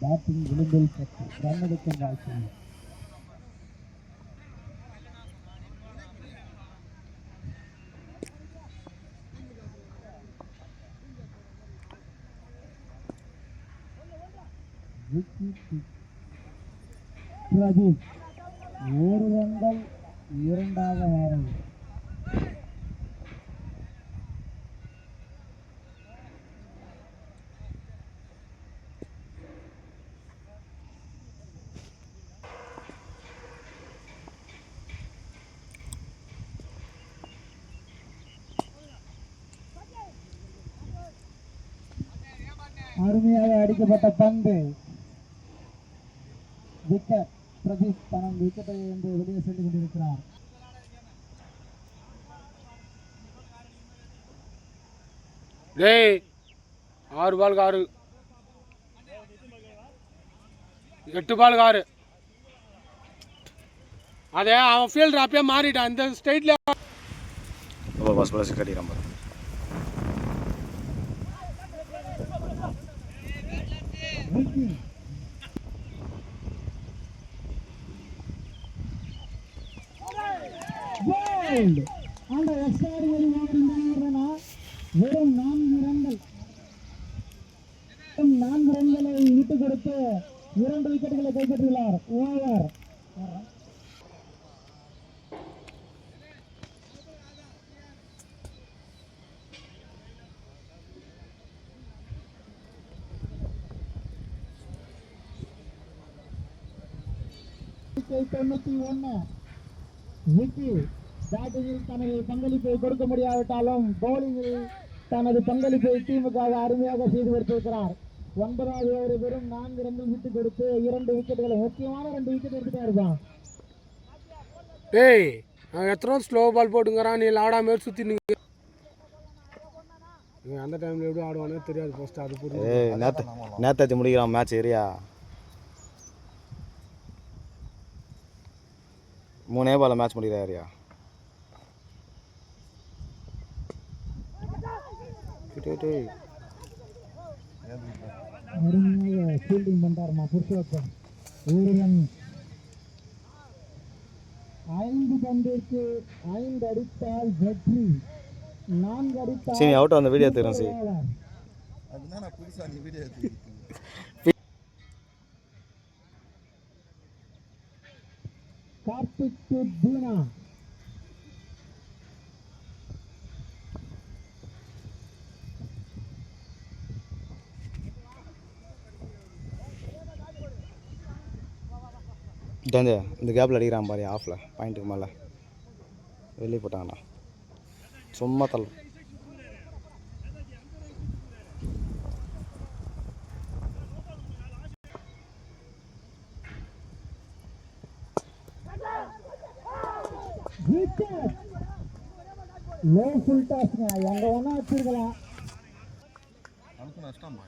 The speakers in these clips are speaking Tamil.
பேட்டிங் விளிம்பில் பட்டு ரன் எடுக்கும் வாய்ப்பு. பிரதீப் ஒரு ரன்கள் இரண்டாக மாறும். அருமையாக அடிக்கப்பட்ட பந்து விக்கெட். பிரதீப் தனது விக்கெட்டை என்று வெளியே சென்று கொண்டிருக்கிறார். ஆறு பால் 6 8 பால் 6. அதே அவன் ஃபீல்டர் அப்பயே மாறிட்டான் இந்த ஸ்டேட்ல. பஸ் பஸ் கட்டிடுறான் பாரு. அந்த வெறும் 4 ரன்களை விட்டுக் கொடுத்து 2 விக்கெட்டுகளை கைப்பற்றியுள்ளார். ஓவர் விக்கி பேட்டிங்கில் தனது பங்களிப்பை கொடுக்க முடியாவிட்டாலும் பவுலிங்கில் தனது பங்களிப்பை டீமுக்காக அருமையாக செய்து கொடுத்திருக்கிறார். 9வது ஓவர் வெறும் 4 ரன்கள் விட்டு கொடுத்து 2 விக்கெட்டுகளை முக்கியமான 2 விக்கெட் எடுத்துட்டா இருக்கான். அவன் எத்தனை ஸ்லோ பால் போட்டுங்கிறான். நீ லாடா மாரி சுற்றி நிற்க. அந்த டைமில் எப்படி ஆடுவானே தெரியாது. ஃபர்ஸ்ட் அது புரியுது. நேத்தாச்சு முடிக்கிறான் மேட்ச் ஏரியா 3 பால் மேட்ச் முடிக்கிற ஏரியா. அருமையாக ஃபீல்டிங் பண்றாருமா புருஷோத்தம். 1 ரன். 5 பந்திற்கு 5 அடித்தால் வெற்றி. 4 அடித்தால் சரி அவுட். அந்த வீடியோ தெரியும் சி. அதுதான் நான் புதுசா அந்த வீடியோ எடுத்துக்கிட்டேன். கார்த்திக் டு தீனா. இந்த கேப்பில் அடிக்கிறான் பாரு. ஆஃபில் பாயிண்ட்டுக்கு மேலே வெளியே போட்டாங்கண்ணா சும்மா தள்ள. லோ ஃபுல் டாஸ்ங்க எங்க வேணா வச்சிருக்கலாம். நமக்கு நஷ்டம்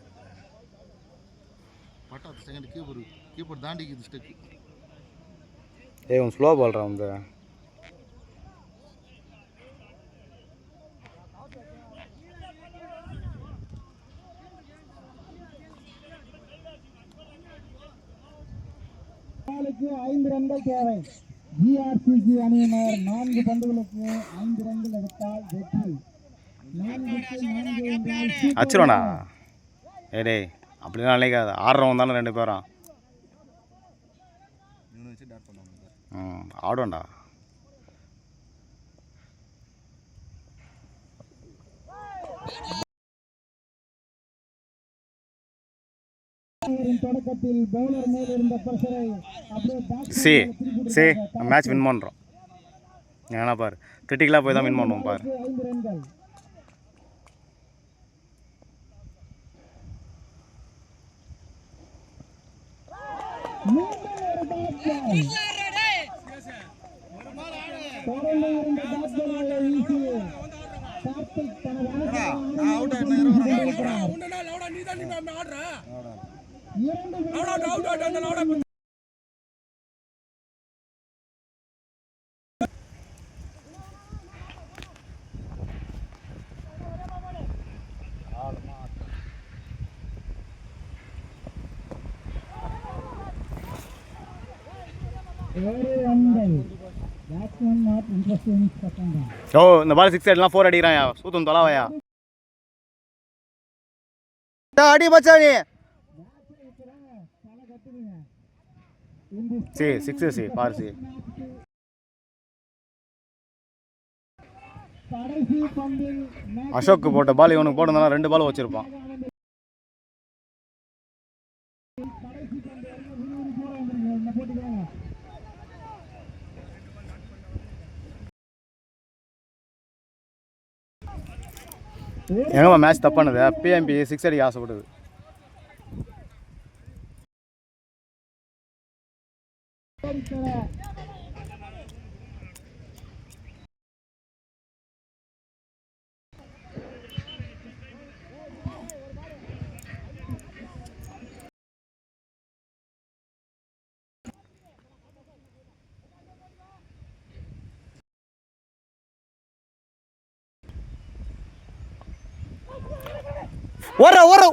பட்டாத்து செகண்ட் கீப்பர் தாண்டிக்குது ஸ்டெக். உன் ஸ்லோ பால்ரா வந்து. பாலுக்கு 5 ரன்கள் தேவை. ஜிஆர்சிசி அணியினர் 4 பந்துகளுக்கு 5 ரன்கள் எடுத்தால் வெற்றி. 4 அச்சுருவானா? டேய் அப்படிலாம் நினைக்காது. ஆடுறவன் தானே 2 பேரும். ஆடுவேன்டா. தொடக்கத்தில் பவுலர் மேல் இருந்த பிரஷரை சி மேட்ச் வின் பண்ணுறோம். ஏன்னா பாரு கிரிட்டிக்கலாக போய் தான் வின் பண்ணுவோம் பாரு. 5 ரன்கள். ஒரு ரன்கள். Batsman not interested in second down. ஓ இந்த பால் 6 அடிலாம் 4 அடிக்கிறான் சூத்தம் தொலாவையா அடி பச்சா நீ சரி 6 சி பார் சி கடைசி பந்தில் அசோக் போட்ட பால் இவனுக்கு போட்டிருந்தாலும் 2 பால் வச்சிருப்பான் எங்கம்மா மேட்ச் தப்பானது பிஎம்பி 6 அடிக்க ஆசைப்படுது ஓர